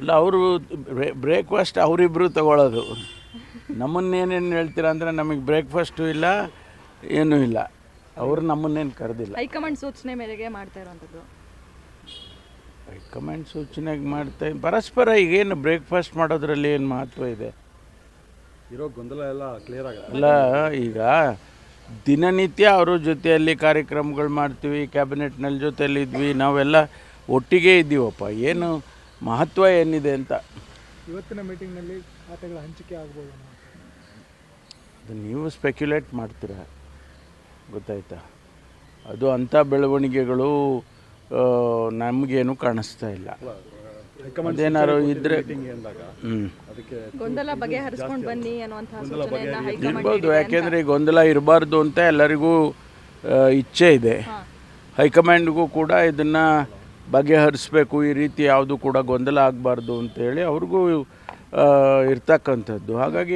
ಅಲ್ಲ, ಅವರು ಬ್ರೇಕ್ಫಾಸ್ಟ್ ಅವರಿಬ್ಬರು ತಗೊಳ್ಳೋದು. ನಮ್ಮನ್ನೇನೇನು ಹೇಳ್ತೀರಾ ಅಂದರೆ ನಮಗೆ ಬ್ರೇಕ್ಫಾಸ್ಟು ಇಲ್ಲ, ಏನೂ ಇಲ್ಲ. ಅವರು ನಮ್ಮನ್ನೇನು ಕರೆದಿಲ್ಲ. ಹೈಕಮಾಂಡ್ ಸೂಚನೆ ಮೇರೆಗೆ ಮಾಡ್ತಾ ಇರೋವಂಥದ್ದು. ಹೈಕಮಾಂಡ್ ಸೂಚನೆಗೆ ಮಾಡ್ತಾ ಪರಸ್ಪರ ಈಗೇನು ಬ್ರೇಕ್ಫಾಸ್ಟ್ ಮಾಡೋದ್ರಲ್ಲಿ ಏನು ಮಹತ್ವ ಇದೆ? ಇರೋ ಗೊಂದಲ ಎಲ್ಲ ಕ್ಲಿಯರ್ ಆಗಿದೆ. ಅಲ್ಲ, ಈಗ ದಿನನಿತ್ಯ ಅವ್ರ ಜೊತೆಯಲ್ಲಿ ಕಾರ್ಯಕ್ರಮಗಳು ಮಾಡ್ತೀವಿ, ಕ್ಯಾಬಿನೆಟ್ನಲ್ಲಿ ಜೊತೆಯಲ್ಲಿ ಇದ್ವಿ, ನಾವೆಲ್ಲ ಒಟ್ಟಿಗೆ ಇದ್ದೀವಪ್ಪ. ಏನು ಮಹತ್ವ ಏನಿದೆ ಅಂತ ಇವತ್ತಿನ ಮೀಟಿಂಗ್ನಲ್ಲಿ ಖಾತೆಗಳ ಹಂಚಿಕೆ ಆಗ್ಬೋದು ಅದು ನೀವು ಸ್ಪೆಕ್ಯುಲೇಟ್ ಮಾಡ್ತೀರಾ, ಗೊತ್ತಾಯ್ತಾ? ಅದು ಅಂಥ ಬೆಳವಣಿಗೆಗಳು ನಮಗೇನು ಕಾಣಿಸ್ತಾ ಇಲ್ಲ. ಅದೇನಾದ್ರು ಇದ್ರೆ ಗೊಂದಲ ಬಗೆಹರಿಸ್ಕೊಂಡು ಬನ್ನಿ ಅನ್ನುವಂತಹ ಸೂಚನೆಯನ್ನ ಹೈಕಮಾಂಡ್ ಇರ್ಬೋದು. ಯಾಕೆಂದರೆ ಗೊಂದಲ ಇರಬಾರ್ದು ಅಂತ ಎಲ್ಲರಿಗೂ ಇಚ್ಛೆ ಇದೆ. ಹೈಕಮಾಂಡ್ಗೂ ಕೂಡ ಇದನ್ನು ಬಗೆಹರಿಸ್ಬೇಕು, ಈ ರೀತಿ ಯಾವುದು ಕೂಡ ಗೊಂದಲ ಆಗಬಾರ್ದು ಅಂತೇಳಿ ಅವ್ರಿಗೂ ಇರ್ತಕ್ಕಂಥದ್ದು. ಹಾಗಾಗಿ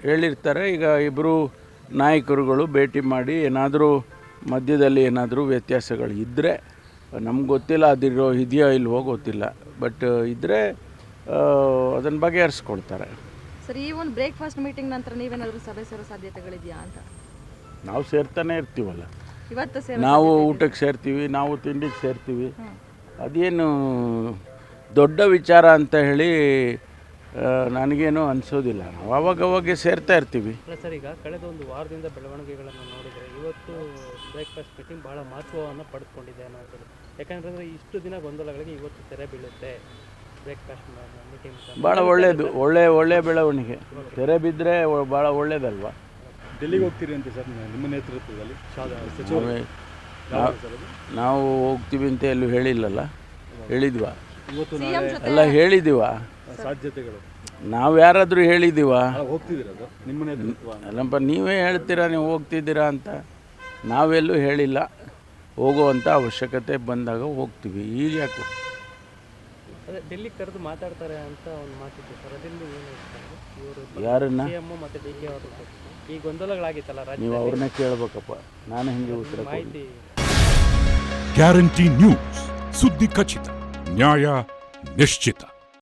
ಹೇಳಿರ್ತಾರೆ. ಈಗ ಇಬ್ಬರು ನಾಯಕರುಗಳು ಭೇಟಿ ಮಾಡಿ ಏನಾದರೂ ಮಧ್ಯದಲ್ಲಿ ಏನಾದರೂ ವ್ಯತ್ಯಾಸಗಳು ಇದ್ದರೆ, ನಮ್ಗೆ ಗೊತ್ತಿಲ್ಲ ಅದಿರೋ ಇದೆಯೋ ಇಲ್ವೋ ಗೊತ್ತಿಲ್ಲ, ಬಟ್ ಇದ್ದರೆ ಅದನ್ನು ಬಗೆಹರಿಸ್ಕೊಳ್ತಾರೆ. ಸರ್, ಈ ಒಂದು ಬ್ರೇಕ್ಫಾಸ್ಟ್ ಮೀಟಿಂಗ್ ನಂತರ ನೀವೇನಾದರೂ ಸಭೆ ಸೇರೋ ಸಾಧ್ಯತೆಗಳಿದೆಯಾ ಅಂತ? ನಾವು ಸೇರ್ತಾನೆ ಇರ್ತೀವಲ್ಲ, ಇವತ್ತು ನಾವು ಊಟಕ್ಕೆ ಸೇರ್ತೀವಿ, ನಾವು ತಿಂಡಿಗೆ ಸೇರ್ತೀವಿ. ಅದೇನು ದೊಡ್ಡ ವಿಚಾರ ಅಂತ ಹೇಳಿ ನನಗೇನು ಅನಿಸೋದಿಲ್ಲ. ನಾವು ಅವಾಗವಾಗ ಸೇರ್ತಾ ಇರ್ತೀವಿ. ಸರ್, ಈಗ ಕಳೆದ ಒಂದು ವಾರದಿಂದ ಬೆಳವಣಿಗೆಗಳನ್ನು ನೋಡಿದರೆ ಇವತ್ತು ಬ್ರೇಕ್ಫಾಸ್ಟ್ ಮೀಟಿಂಗ್ ಭಾಳ ಮಹತ್ವವನ್ನು ಪಡೆದುಕೊಂಡಿದೆ ಅನ್ನೋದು. ಯಾಕಂದರೆ ಇಷ್ಟು ದಿನ ಗೊಂದಲಗಳಿಗೆ ಇವತ್ತು ತೆರೆ ಬೀಳುತ್ತೆ ಬ್ರೇಕ್ಫಾಸ್ಟ್ ಮೀಟಿಂಗ್. ಭಾಳ ಒಳ್ಳೆಯದು, ಒಳ್ಳೆಯ ಬೆಳವಣಿಗೆ. ತೆರೆ ಬಿದ್ದರೆ ಭಾಳ ಒಳ್ಳೇದಲ್ವಾ? ಡೆಲ್ಲಿಗೆ ಹೋಗ್ತೀರಿ ಅಂತ ಸರ್ ನಿಮ್ಮ ನೇತೃತ್ವದಲ್ಲಿ ನಾವು ಹೋಗ್ತೀವಿ ಅಂತ ಎಲ್ಲೂ ಹೇಳಿಲ್ಲಲ್ಲ. ಹೇಳಿದ್ವಾ? ಇವತ್ತು ಎಲ್ಲ ಹೇಳಿದ್ದೀವ? ಸಾಧ್ಯತೆಗಳು ನಾವು ಯಾರಾದರೂ ಹೇಳಿದ್ದೀವ? ಹೋಗ್ತಿದ್ದೀರ ನಿಮ್ಮ ನೇತೃತ್ವ? ಅಲ್ಲಪ್ಪ, ನೀವೇ ಹೇಳ್ತೀರಾ ನೀವು ಹೋಗ್ತಿದ್ದೀರಾ ಅಂತ. ನಾವೆಲ್ಲೂ ಹೇಳಿಲ್ಲ. ಹೋಗುವಂಥ ಅವಶ್ಯಕತೆ ಬಂದಾಗ ಹೋಗ್ತೀವಿ. ಈಗ ಯಾಕೆ ಅದೇ ಡೆಲ್ಲಿಗೆ ಕರೆದು ಮಾತಾಡ್ತಾರೆ ಅಂತ ಒಂದು ಮಾತಿತ್ತು ಸರ್, ಅದರಲ್ಲಿ ಏನು ಇವರು ಯಾರನ್ನ? CM ಮತ್ತು DK ಅವರು ಈ ಗೊಂದಲಗಳಾಗಿತ್ತಲ್ಲ ರಾಜ್ಯ, ನೀವು ಅವ್ರನ್ನ ಕೇಳಬೇಕಪ್ಪ, ನಾನು ಹೆಂಗೆ ಉತ್ತರ ಕೊಡ್ಲಿ? ಮಾಹಿತಿ. ಗ್ಯಾರಂಟಿ ನ್ಯೂಸ್, ಸುದ್ದಿ ಖಚಿತ, ನ್ಯಾಯ ನಿಶ್ಚಿತ.